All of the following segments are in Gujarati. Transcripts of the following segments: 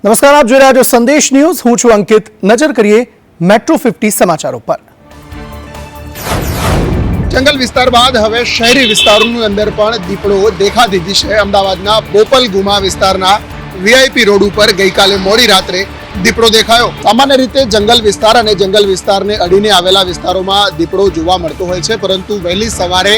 નમસ્કાર, આપ જોઈ રહ્યા છો સંદેશ ન્યૂઝ. હું છું અંકિત. નજર કરીએ મેટ્રો 50 સમાચારો પર. જંગલ વિસ્તાર બાદ હવે શહેરી વિસ્તારોની અંદર પણ દીપડો દેખા દીધી છે. અમદાવાદના બોપલ ગુમા વિસ્તારના વીઆઈપી રોડ ઉપર ગઈકાલે મોડી રાત્રે દીપડો દેખાયો. સામાન્ય રીતે જંગલ વિસ્તાર અને જંગલ વિસ્તારને અડીને આવેલા વિસ્તારોમાં દીપડો જોવા મળતો હોય છે, પરંતુ વહેલી સવારે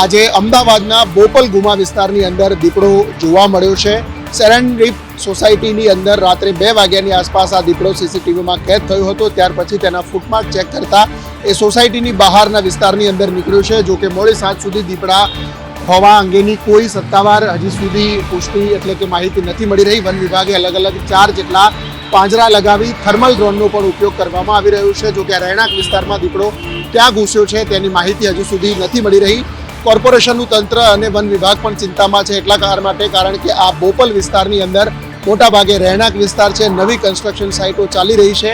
આજે અમદાવાદના બોપલ ગુમા વિસ્તારની અંદર દીપડો જોવા મળ્યો છે. સેરેનડીપ સોસાયટીની અંદર રાત્રે 2 વાગ્યાની આસપાસ આ દીપડો સીસીટીવીમાં કેદ થયો હતો. ત્યાર પછી તેના ફૂટમાર્ક ચેક કરતા એ સોસાયટીની બહારના વિસ્તારની અંદર નીકળ્યો છે. જો કે મોડી સાંજ સુધી દીપડા હોવા અંગેની કોઈ સત્તાવાર હજી સુધી પુષ્ટિ એટલે કે માહિતી નથી મળી રહી. વન વિભાગે અલગ અલગ 4 જેટલા પાંજરા લગાવી થર્મલ ડ્રોનનો પણ ઉપયોગ કરવામાં આવી રહ્યો છે. જો કે રહેણાંક વિસ્તારમાં દીપડો ક્યાં ઘૂસ્યો છે તેની માહિતી હજુ સુધી નથી મળી રહી. કોર્પોરેશનનું તંત્ર અને વન વિભાગ પણ ચિંતામાં છે એટલા કારણ કે આ બોપલ વિસ્તારની અંદર મોટાભાગે રહેણાંક વિસ્તાર છે, નવી કન્સ્ટ્રક્શન સાઇટો ચાલી રહી છે.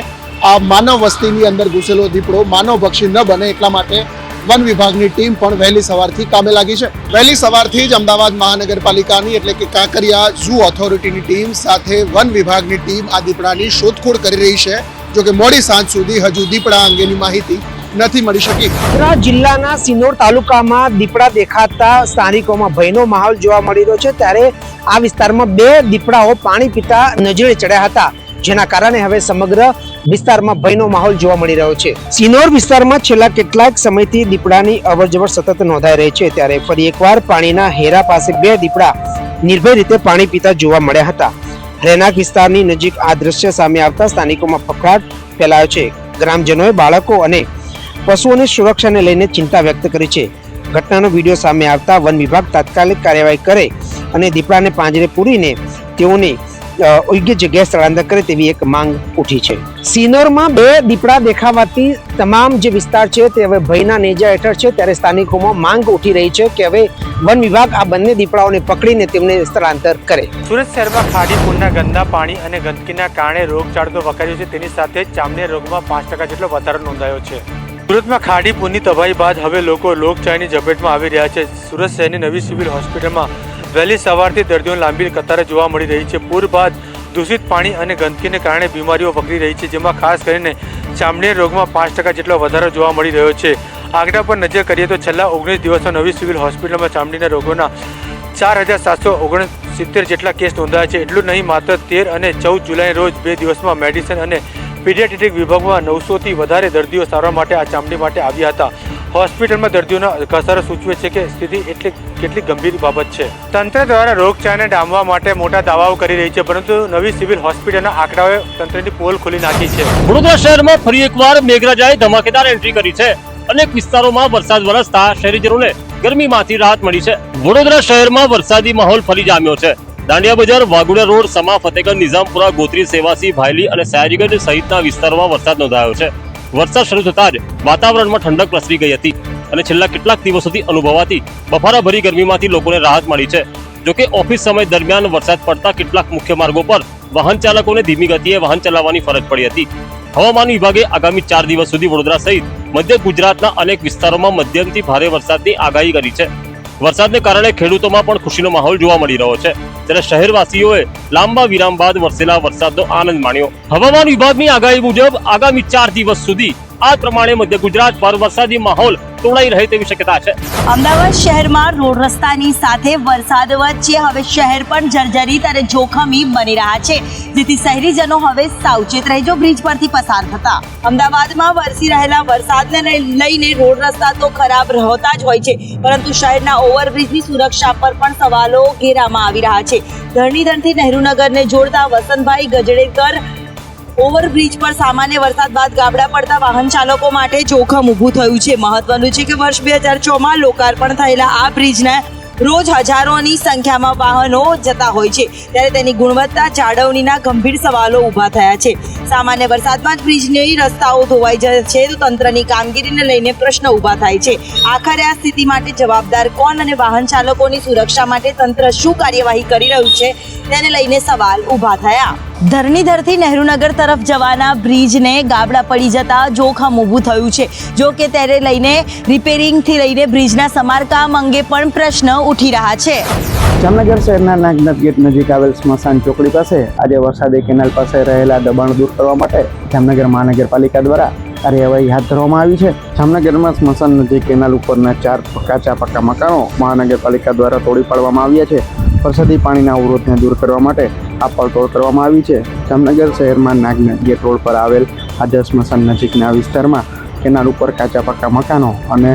આ માનવ વસ્તીની અંદર ઘૂસેલો દીપડો માનવભક્ષી ન બને એટલા માટે વન વિભાગની ટીમ પણ વહેલી સવારથી કામે લાગી છે. વહેલી સવારથી જ અમદાવાદ મહાનગરપાલિકાની એટલે કે કાંકરિયા ઝૂ ઓથોરિટીની ટીમ સાથે વન વિભાગની ટીમ આ દીપડાની શોધખોળ કરી રહી છે. જો કે મોડી સાંજ સુધી હજુ દીપડા અંગેની માહિતી નથી મળી શકી. વડોદરા જિલ્લાના સિનોર તાલુકામાં દીપડા દેખાતા સ્થાનિકોમાં ભયનો માહોલ જોવા મળી રહ્યો છે. ત્યારે આ વિસ્તારમાં 2 દીપડાઓ પાણી પીતા નજરે ચડ્યા હતા, જેના કારણે હવે સમગ્ર વિસ્તારમાં ભયનો માહોલ જોવા મળી રહ્યો છે. સિનોર વિસ્તારમાં છેલ્લા કેટલાક સમયથી દીપડાની અવરજવર સતત નોંધાઈ રહી છે. ત્યારે ફરી એકવાર પાણીના હેરા પાસે 2 દીપડા નિર્ભય રીતે પાણી પીતા જોવા મળ્યા હતા. રહેણાંક વિસ્તારની નજીક આ દ્રશ્ય સામે આવતા સ્થાનિકોમાં ફફડાટ ફેલાયો છે. ગ્રામજનોએ બાળકો અને પશુઓની સુરક્ષાને લઈને ચિંતા વ્યક્ત કરી છે. ઘટનાનો વિડીયો સામે આવતા વન વિભાગ તાત્કાલિક કાર્યવાહી કરે અને દીપડાને પાંજરે પૂરીને તેઓને યોગ્ય જગ્યાએ સ્થળાંતર કરે તેવી એક માંગ ઉઠી છે. સિનોરમાં 2 દીપડા દેખાવાથી તમામ જે વિસ્તાર છે તે હવે ભયના નેજા હેઠળ છે. ત્યારે સ્થાનિકોમાં માંગ ઉઠી રહી છે કે હવે વન વિભાગ આ બંને દીપડાઓને પકડીને તેમને સ્થળાંતર કરે. સુરત શહેરમાં ખાડી પૂરના ગંદા પાણી અને ગંદકીના કારણે રોગચાળો તો વકર્યો છે. તેની સાથે જ ચામડીના રોગમાં 5% જેટલો વધારો નોંધાયો છે. સુરતમાં ખાડી પૂરની તબાહી બાદ હવે લોકો લોકચાળની ઝપેટમાં આવી રહ્યા છે. સુરત શહેરની નવી સિવિલ હોસ્પિટલમાં વહેલી સવારથી દર્દીઓની લાંબી કતાર જોવા મળી રહી છે. પૂર બાદ દૂષિત પાણી અને ગંદકીને કારણે બીમારીઓ વકરી રહી છે, જેમાં ખાસ કરીને ચામડીના રોગમાં 5% જેટલો વધારો જોવા મળી રહ્યો છે. આંકડા પર નજર કરીએ તો છેલ્લા 19 દિવસમાં નવી સિવિલ હોસ્પિટલમાં ચામડીના રોગોના 4770 જેટલા કેસ નોંધાયા છે. એટલું નહીં, માત્ર 13 અને 14 જુલાઈના રોજ 2 દિવસમાં મેડિસિન અને પીડિયાટ્રિક વિભાગમાં 900થી વધારે દર્દીઓ સારવાર માટે આ ચામડી માટે આવ્યા હતા. હોસ્પિટલમાં દર્દીઓના ઘસારો સૂચવે છે કે સ્થિતિ કેટલી ગંભીર બાબત છે. તંત્ર દ્વારા રોગચાળાને ડામવા માટે મોટા દાવાઓ કરી રહી છે, પરંતુ નવી સિવિલ હોસ્પિટલના આંકડાઓએ તંત્રની પોલ ખોલી નાખી છે. વડોદરા શહેરમાં ફરી એકવાર મેઘરાજાએ ધમાકેદાર એન્ટ્રી કરી છે. અનેક વિસ્તારોમાં વરસાદ વરસતા શહેરીજનોને ગરમીમાંથી રાહત મળી છે. વડોદરા શહેરમાં વરસાદી માહોલ ફરી જામ્યો છે. દાંડિયા બજાર, વાઘોડિયા રોડ, સમા, ફતેગંજ, નિઝામપુરા, ગોત્રી, સેવાસી, ભાયલી અને સયાજીગંજ સહિતના વિસ્તારોમાં વરસાદ નોંધાયો છે. વરસાદ શરૂ થતાં જ વાતાવરણમાં ઠંડક પ્રસરી ગઈ હતી અને છેલ્લા કેટલાક દિવસોથી અનુભવાતી બફારાભરી ગરમીમાંથી લોકોને રાહત મળી છે. જોકે ઓફિસ સમય દરમિયાન વરસાદ પડતા કેટલાક મુખ્ય માર્ગો પર વાહન ચાલકોને ધીમી ગતિએ વાહન ચલાવવાની ફરજ પડી હતી. હવામાન વિભાગે આગામી 4 દિવસ સુધી વડોદરા સહિત મધ્ય ગુજરાતના અનેક વિસ્તારોમાં મધ્યમથી ભારે વરસાદની આગાહી કરી છે. વરસાદને કારણે ખેડૂતોમાં પણ ખુશીનો માહોલ જોવા મળી રહ્યો છે. ત્યારે શહેરવાસીઓએ લાંબા વિરામ બાદ વરસેલા વરસાદનો આનંદ માણ્યો. હવામાન વિભાગની આગાહી મુજબ આગામી 4 દિવસ સુધી આ પ્રમાણે મધ્ય ગુજરાત પર વરસાદી માહોલ તોડાઈ રહે તેવી શક્યતા છે. અમદાવાદ શહેરમાં રોડ રસ્તાની સાથે વરસાદ વચ્ચે હવે શહેર પણ જર્જરિત અને જોખમી બની રહ્યા છે, જેથી શહેરીજનો હવે સાવચેત રહેજો બ્રિજ પરથી પસાર થતા. અમદાવાદમાં વરસી રહેલા વરસાદને લઈને રોડ રસ્તા તો ખરાબ હોતા જ હોય છે, પરંતુ શહેરના ઓવરબ્રિજની સુરક્ષા પર પણ સવાલો ઘેરામાં આવી રહ્યા છે. ધરણીધરથી નહેરુનગરને જોડતા વસંતભાઈ ગજડેકર ઓવરબ્રિજ પર સામાન્ય વરસાદ બાદ ગાબડા પડતા વાહન ચાલકો માટે જોખમ ઊભું થયું છે. મહત્વનું છે કે વર્ષ 2006માં લોકાર્પણ થયેલા આ બ્રિજના રોજ હજારોની સંખ્યામાં વાહનો જતા હોય છે, ત્યારે તેની ગુણવત્તા જાળવણીના ગંભીર સવાલો ઊભા થયા છે. સામાન્ય વરસાદમાં જ બ્રિજની રસ્તાઓ ધોવાઈ જાય છે તો તંત્રની કામગીરીને લઈને પ્રશ્ન ઊભા થાય છે. આખરે આ સ્થિતિ માટે જવાબદાર કોણ અને વાહન ચાલકોની સુરક્ષા માટે તંત્ર શું કાર્યવાહી કરી રહ્યું છે તેને લઈને સવાલ ઊભા થયા. ધરણીધરથી નહેરુનગર તરફ જવાના બ્રિજને ગાબડા પડી જતા જોખમ ઊભું થયું છે. જો કે તેને લઈને રિપેરિંગથી લઈને બ્રિજના સમારકામ અંગે પણ પ્રશ્ન ઉઠી રહ્યા છે. જામનગર શહેરના નાગનાથ ગેટ નજીક આવેલ સ્મશાન ચોકડી પાસે આજે વરસાદી કેનાલ પાસે રહેલા દબાણ દૂર કરવા માટે જામનગર મહાનગરપાલિકા દ્વારા કાર્યવાહી હાથ ધરવામાં આવી છે. જામનગરમાં સ્મશાન નજીક કેનાલ ઉપરના 4 કાચા પાકા મકાનો મહાનગરપાલિકા દ્વારા તોડી પાડવામાં આવ્યા છે. વરસાદી પાણીના અવરોધને દૂર કરવા માટે આ પળતોડ કરવામાં આવી છે. જામનગર શહેરમાં નાગનાથ ગેટ રોડ પર આવેલ આદર સ્મશાન નજીકના વિસ્તારમાં કેનાલ ઉપર કાચા પાકા મકાનો અને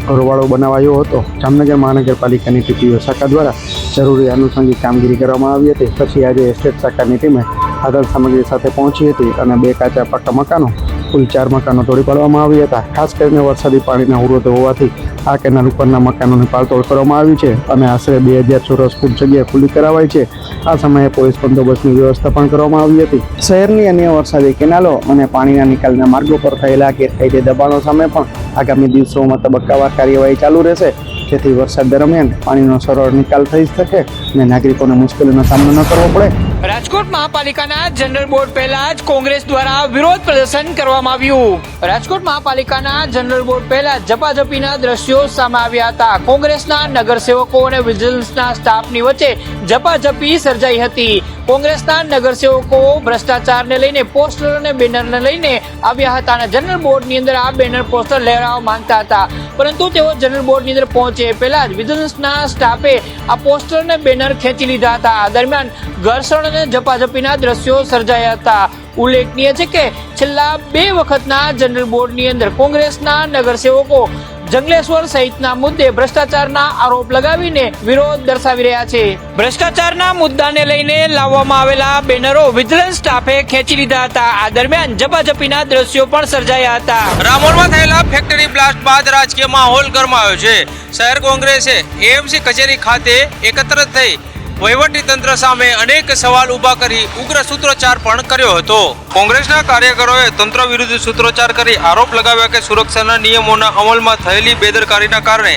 ઘરવાળો બનાવાયો હતો. જામનગર મહાનગરપાલિકાની ટીપીઓ શાખા દ્વારા જરૂરી આનુષંગિક કામગીરી કરવામાં આવી હતી. પછી આજે એસ્ટેટ શાખાની ટીમે આધાર સામગ્રી સાથે પહોંચી હતી અને 2 કાચા પાકા મકાનો કુલ 4 મકાનો તોડી પાડવામાં આવ્યા હતા. ખાસ કરીને વરસાદી પાણીના અવરોધો હોવાથી આ કેનાલ ઉપરના મકાનોની પાળતોડ કરવામાં આવી છે અને આશરે 2000 ચોરસ ફૂટ જગ્યા ખુલ્લી કરાવાઈ છે. આ સમયે પોલીસ બંદોબસ્તની વ્યવસ્થા પણ કરવામાં આવી હતી. શહેરની અન્ય વરસાદી કેનાલો અને પાણીના નિકાલના માર્ગો પર થયેલા ગેરકાયદે દબાણો સામે પણ આગામી દિવસોમાં તબક્કાવાર કાર્યવાહી ચાલુ રહેશે, જેથી વરસાદ દરમિયાન પાણીનો સરળ નિકાલ થઈ શકે અને નાગરિકોને મુશ્કેલીનો સામનો ન કરવો પડે. રાજકોટ મહાપાલિકાના જનરલ બોર્ડ પહેલા જ કોંગ્રેસ દ્વારા વિરોધ પ્રદર્શન કરવામાં આવ્યું. રાજકોટ મહાપાલિકાના જનરલ બોર્ડ પહેલા ઝપાઝપીના દ્રશ્યો સામે આવ્યા હતા. કોંગ્રેસના નગરસેવકો અને વિજિલન્સના સ્ટાફની વચ્ચે ઝપાઝપી સર્જાઈ હતી. કોંગ્રેસના નગરસેવકો ભ્રષ્ટાચારને લઈને પોસ્ટર અને બેનરને લઈને આવ્યા હતા અને જનરલ બોર્ડની અંદર આ બેનર પોસ્ટર લહેરાવવા માંગતા હતા, પરંતુ તેઓ જનરલ બોર્ડની અંદર પહોંચે પહેલા જ વિજિલન્સના સ્ટાફે આ પોસ્ટર અને બેનર ખેંચી લીધા હતા. આ દરમિયાન ઘર્ષણ અને ઝપાઝપીના દ્રશ્યો સર્જાયા હતા. ઉલ્લેખનીય છે કે છેલ્લા 2 વખતના જનરલ બોર્ડની અંદર કોંગ્રેસના નગરસેવકો જંગલેશ્વર સહિતના મુદ્દે ભ્રષ્ટાચારના આરોપ લગાવીને વિરોધ દર્શાવી રહ્યા છે. ભ્રષ્ટાચારના મુદ્દાને લઈને લાવવામાં આવેલા બેનરો વિજિલન્સ સ્ટાફે ખેંચી લીધા હતા. આ દરમિયાન ઝપાઝપીના દ્રશ્યો પણ સર્જાયા હતા. રામોલમાં થયેલા ફેક્ટરી બ્લાસ્ટ બાદ રાજકીય માહોલ ગરમાયો છે. શહેર કોંગ્રેસે એએમસી કચેરી ખાતે એકત્ર થઈ વહીવટી તંત્ર સામે અનેક સવાલ ઉભા કરી ઉગ્ર સૂત્રોચ્ચાર પણ કર્યો હતો. કોંગ્રેસના કાર્યકરોએ તંત્ર વિરુદ્ધ સૂત્રોચ્ચાર કરી આરોપ લગાવ્યા કે સુરક્ષાના નિયમોના અમલમાં થયેલી બેદરકારીના કારણે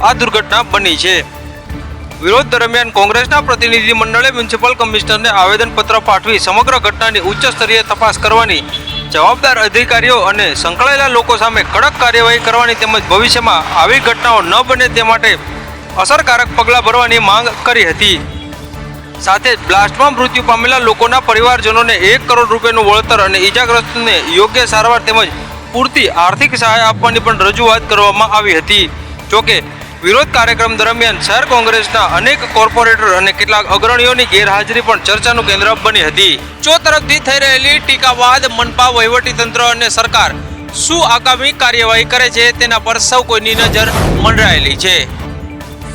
આ દુર્ઘટના બની છે. વિરોધ દરમિયાન કોંગ્રેસના પ્રતિનિધિ મંડળે મ્યુનિસિપલ કમિશનરને આવેદનપત્ર પાઠવી સમગ્ર ઘટનાની ઉચ્ચ સ્તરીય તપાસ કરવાની, જવાબદાર અધિકારીઓ અને સંકળાયેલા લોકો સામે કડક કાર્યવાહી કરવાની તેમજ ભવિષ્યમાં આવી ઘટનાઓ ન બને તે માટે અસરકારક પગલાં ભરવાની માંગ કરી હતી. સાથે જ બ્લાસ્ટમાં મૃત્યુ પામેલા લોકોના પરિવારજનોને 1 કરોડ રૂપિયાનું વળતર અને ઈજાગ્રસ્તને યોગ્ય સારવાર તેમજ પૂરતી આર્થિક સહાય આપવાની પણ રજૂઆત કરવામાં આવી હતી. જોકે વિરોધ કાર્યક્રમ દરમિયાન શહેર કોંગ્રેસના અનેક કોર્પોરેટર અને કેટલાક અગ્રણીઓની ગેરહાજરી પણ ચર્ચાનું કેન્દ્ર બની હતી. ચો તરફથી થઈ રહેલી ટીકા બાદ મનપા વહીવટીતંત્ર અને સરકાર શું આગામી કાર્યવાહી કરે છે તેના પર સૌ કોઈની નજર મંડરાયેલી છે.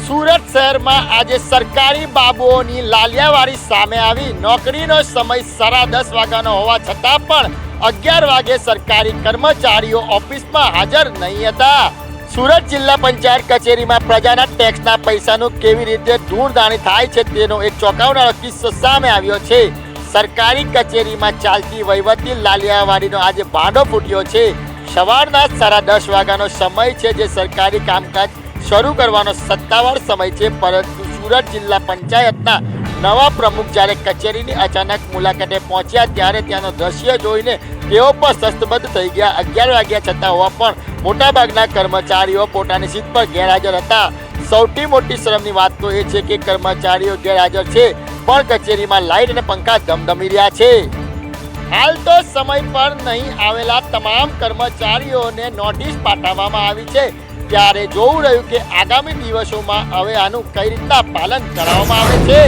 સુરત શહેરમાં આજે સરકારી બાબુઓની લાલિયાવાડી સામે આવી. નોકરીનો સમય 10:30 વાગ્યાનો હોવા છતાં પણ 11 વાગે સરકારી કર્મચારીઓ ઓફિસમાં હાજર નહીં હતા. સુરત જિલ્લા પંચાયત કચેરીમાં પ્રજાના ટેક્સના પૈસાનું કેવી રીતે ધૂળધાણી થાય છે તેનો એક ચોંકાવનારો કિસ્સો સામે આવ્યો છે. સરકારી કચેરીમાં ચાલતી વહીવટી લાલિયાવાડીનો આજે ભાંડો ફૂટ્યો છે. સવારના 10:30 વાગ્યાનો સમય છે, જે સરકારી કામકાજ શરૂ કરવાનો સત્તાવાર સમય છે, પરંતુ સુરત જિલ્લા પંચાયતના નવા પ્રમુખ જ્યારે કચેરીની અચાનક મુલાકાતે પહોંચ્યા ત્યારે ત્યાંનો દ્રશ્ય જોઈને તેઓ પણ શસ્તબદ્ધ થઈ ગયા. 11 વાગ્યા છતાં હોવા પણ મોટાભાગના કર્મચારીઓ પોતાની સીટ પર ગેરહાજર હતા. સૌથી મોટી શરમની વાત તો એ છે કે કર્મચારીઓ ગેરહાજર છે, પણ કચેરીમાં લાઇટ અને પંખા ધમધમી રહ્યા છે. હાલ તો સમય પર નહીં આવેલા તમામ કર્મચારીઓને નોટિસ પાઠવવામાં આવી છે. ત્યારે જોવું રહ્યું કે આગામી દિવસોમાં હવે આનું કઈ રીતના પાલન કરવામાં આવે છે.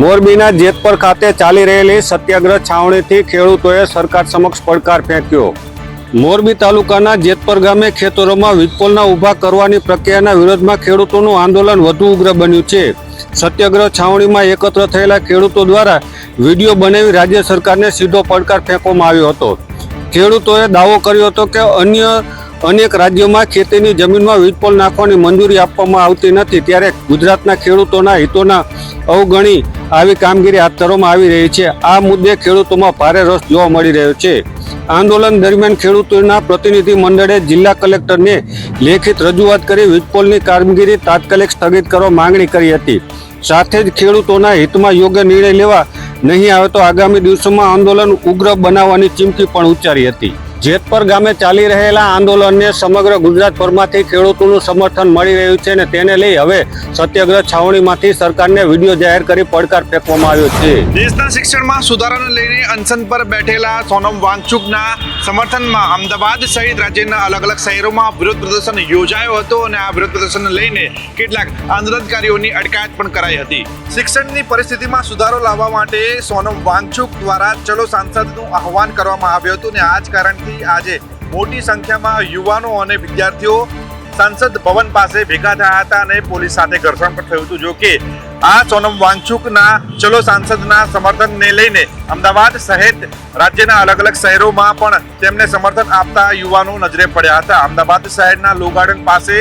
મોરબીના જેતપર ખાતે ચાલી રહેલી સત્યાગ્રહ છાવણીથી ખેડૂતોએ સરકાર સમક્ષ પડકાર ફેંક્યો. મોરબી તાલુકાના જેતપર ગામે ખેતરોમાં વીજપોલના ઊભા કરવાની પ્રક્રિયાના વિરોધમાં ખેડૂતોનું આંદોલન વધુ ઉગ્ર બન્યું છે. સત્યાગ્રહ છાવણીમાં એકત્ર થયેલા ખેડૂતો દ્વારા વિડીયો બનાવી રાજ્ય સરકારને સીધો પડકાર ફેંકવામાં આવ્યો હતો. ખેડૂતોએ દાવો કર્યો હતો કે અનેક રાજ્યોમાં ખેતીની જમીનમાં વીજપોલ નાખવાની મંજૂરી આપવામાં આવતી નથી, ત્યારે ગુજરાતના ખેડૂતોના હિતોના અવગણી આવી કામગીરી હાથ ધરવામાં આવી રહી છે. આ મુદ્દે ખેડૂતોમાં ભારે રસ જોવા મળી રહ્યો છે. આંદોલન દરમિયાન ખેડૂતોના પ્રતિનિધિ મંડળે જિલ્લા કલેક્ટરને લેખિત રજૂઆત કરી વીજપોલની કામગીરી તાત્કાલિક સ્થગિત કરવા માંગણી કરી હતી. સાથે જ ખેડૂતોના હિતમાં યોગ્ય નિર્ણય લેવા નહીં આવે તો આગામી દિવસોમાં આંદોલન ઉગ્ર બનાવવાની ચીમકી પણ ઉચ્ચારી હતી. જેતપર ગામે ચાલી રહેલા આંદોલનને સમગ્ર ગુજરાતભરમાંથી ખેડૂતોનું સમર્થન મળી રહ્યું છે અને તેને લઈ હવે સત્યાગ્રહ છાવણીમાંથી સરકારને વિડીયો જાહેર કરી પડકાર ફેંકવામાં આવ્યો છે. દેશના શિક્ષણમાં સુધારાને લઈને અનશન પર બેઠેલા સોનમ વાંગચુકના સમર્થનમાં અમદાવાદ સહિત રાજ્યના અલગ અલગ શહેરોમાં વિરોધ પ્રદર્શન યોજાયો હતો અને આ વિરોધ પ્રદર્શનને લઈને કેટલાક આંદોલનકારીઓની અટકાયત પણ કરાઈ હતી. શિક્ષણની પરિસ્થિતિમાં સુધારો લાવવા માટે સોનમ વાંગચુક દ્વારા ચલો સાંસદનું આહવાન કરવામાં આવ્યું હતું અને આ જ કારણથી આજે મોટી સંખ્યામાં યુવાનો અને વિદ્યાર્થીઓ સંસદ ભવન પાસે ભેગા થયા હતા અને પોલીસ સાથે ઘર્ષણ પણ થયું હતું. જો કે આ સોનમ વાંગચુકના ચલો સાંસદના સમર્થનને લઈને અમદાવાદ સહિત રાજ્યના અલગ અલગ શહેરોમાં પણ તેમને સમર્થન આપતા યુવાનો નજરે પડ્યા હતા. અમદાવાદ શહેરના લો ગાર્ડન પાસે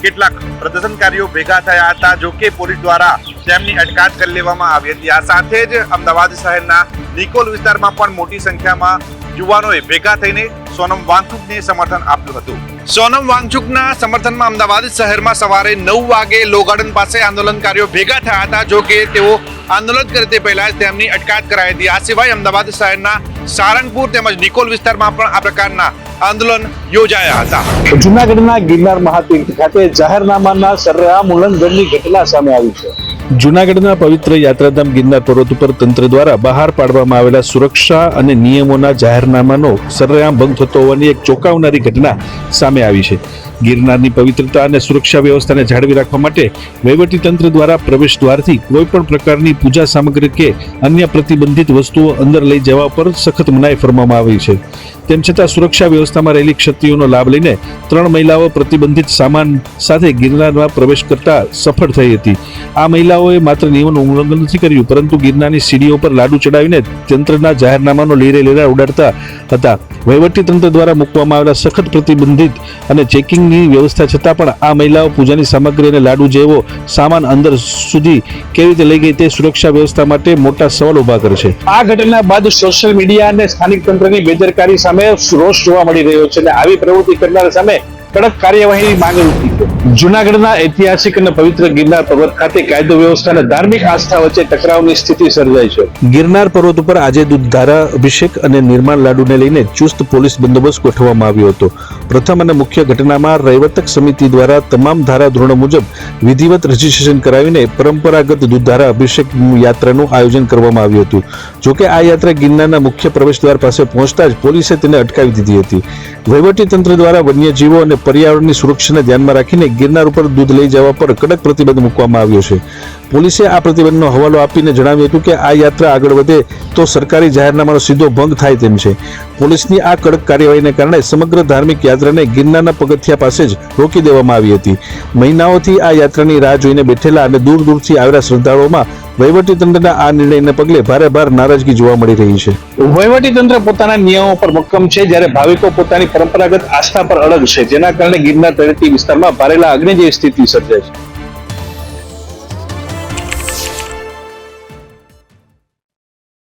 કેટલાક પ્રદર્શનકારીઓ ભેગા થયા હતા. જો કે પોલીસ દ્વારા તેમની અટકાયત કરી લેવામાં આવી હતી. આ સાથે જ અમદાવાદ શહેરના નિકોલ વિસ્તારમાં પણ મોટી સંખ્યામાં યુવાનોએ ભેગા થઈને સોનમ વાંગચુકને સમર્થન આપ્યું હતું. સોનમ વાંગચુકના સમર્થનમાં અમદાવાદ શહેરમાં સવારે 9 વાગે લો ગાર્ડન પાસે આંદોલનકારીઓ ભેગા થયા હતા. જો કે તેઓ આંદોલન કરે તે પહેલા જ તેમની અટકાયત કરાઈ હતી. આ સિવાય અમદાવાદ શહેરના સારંગપુર તેમજ નિકોલ વિસ્તારમાં પણ આ પ્રકારના આંદોલન યોજાયા હતા. જૂનાગઢના ગિરનાર મહાતીર્થ ખાતે જાહેરનામાના સરેઆમ ઉલ્લંઘનની ઘટના સામે આવી છે. જૂનાગઢના પવિત્ર યાત્રાધામ ગિરનાર પર્વત ઉપર તંત્ર દ્વારા બહાર પાડવામાં આવેલા સુરક્ષા અને નિયમોના જાહેરનામાનો સરેઆમ ભંગ થતો હોવાની એક ચોંકાવનારી ઘટના સામે આવી છે. ગિરનારની પવિત્રતા અને સુરક્ષા વ્યવસ્થાને જાળવી રાખવા માટે વહીવટીતંત્ર દ્વારા પ્રવેશ દ્વારથી કોઈ પણ પ્રકારની પૂજા સામગ્રી કે અન્ય પ્રતિબંધિત વસ્તુઓ અંદર લઈ જવા પર સખત મનાઈ ફરમાવવામાં આવી છે. તેમ છતાં સુરક્ષા વ્યવસ્થામાં રહેલી ક્ષતિઓનો લાભ લઈને 3 મહિલાઓ પ્રતિબંધિત સામાન સાથે ગિરનારમાં પ્રવેશ કરતા સફળ થઈ હતી. આ મહિલાઓએ માત્ર નિયમોનું ઉલ્લંઘન નથી કર્યું, પરંતુ ગિરનારની સીડીઓ પર લાડુ ચડાવીને તંત્રના જાહેરનામાનો લીરે ઉડાડતા હતા. વહીવટીતંત્ર દ્વારા મૂકવામાં આવેલા સખત પ્રતિબંધિત અને ચેકિંગની વ્યવસ્થા છતાં પણ આ મહિલાઓ પૂજાની સામગ્રી અને લાડુ જેવો સામાન અંદર સુધી કેવી રીતે લઈ ગઈ તે સુરક્ષા વ્યવસ્થા માટે મોટા સવાલ ઉભા કરે છે. આ ઘટના બાદ સોશિયલ મીડિયા અને સ્થાનિક તંત્રની બેદરકારી સામે રોષ જોવા મળી રહ્યો છે અને આવી પ્રવૃત્તિ કરનાર સામે કડક કાર્યવાહીની માંગ ઉઠી છે. જૂનાગઢના ઐતિહાસિક અને પવિત્ર ગિરનાર પર્વત ખાતે કાયદો વ્યવસ્થા અને ધાર્મિક આસ્થા વચ્ચે ટકરાવની સ્થિતિ સર્જાઈ છે. ગિરનાર પર્વત ઉપર આજે દૂધધારા અભિષેક અને નિર્માણ લાડુને લઈને ચુસ્ત પોલીસ બંદોબસ્ત ગોઠવવામાં આવ્યો હતો. પ્રથમ અને મુખ્ય ઘટનામાં રૈવતક સમિતિ દ્વારા તમામ ધારાધોરણો મુજબ વિધિવત રજીસ્ટ્રેશન કરાવીને પરંપરાગત દૂધધારા અભિષેક યાત્રાનું આયોજન કરવામાં આવ્યું હતું. જોકે આ યાત્રા ગિરનારના મુખ્ય પ્રવેશદ્વાર પાસે પહોંચતા જ પોલીસે તેને અટકાવી દીધી હતી. વહીવટીતંત્ર દ્વારા વન્યજીવો અને પર્યાવરણની સુરક્ષાને ધ્યાનમાં રાખીને ગિરનાર ઉપર દૂધ લઈ જવા પર કડક પ્રતિબંધ મૂકવામાં આવ્યો છે. પોલીસે આ પ્રતિબંધનો હવાલો આપીને જણાવ્યું હતું કે આ યાત્રા આગળ વધે તો સરકારી જાહેરનામાનો સીધો ભંગ થાય તેમ છે. પોલીસની આ કડક કાર્યવાહીને કારણે સમગ્ર ધાર્મિક યાત્રાને ગિરનારના પગથિયા પાસે જ રોકી દેવામાં આવી હતી. મહિનાઓથી આ યાત્રાની રાહ જોઈને બેઠેલા અને દૂર દૂરથી આવેલા શ્રદ્ધાળુઓમાં વહીવટીતંત્રના આ નિર્ણયને પગલે ભારે નારાજગી જોવા મળી રહી છે. વહીવટીતંત્ર પોતાના નિયમો પર મક્કમ છે, જ્યારે ભાવિકો પોતાની પરંપરાગત આસ્થા પર અડગ છે, જેના કારણે ગિરનાર તળેટી વિસ્તારમાં ભારેલા અગ્નિ જેવી સ્થિતિ સર્જાય છે.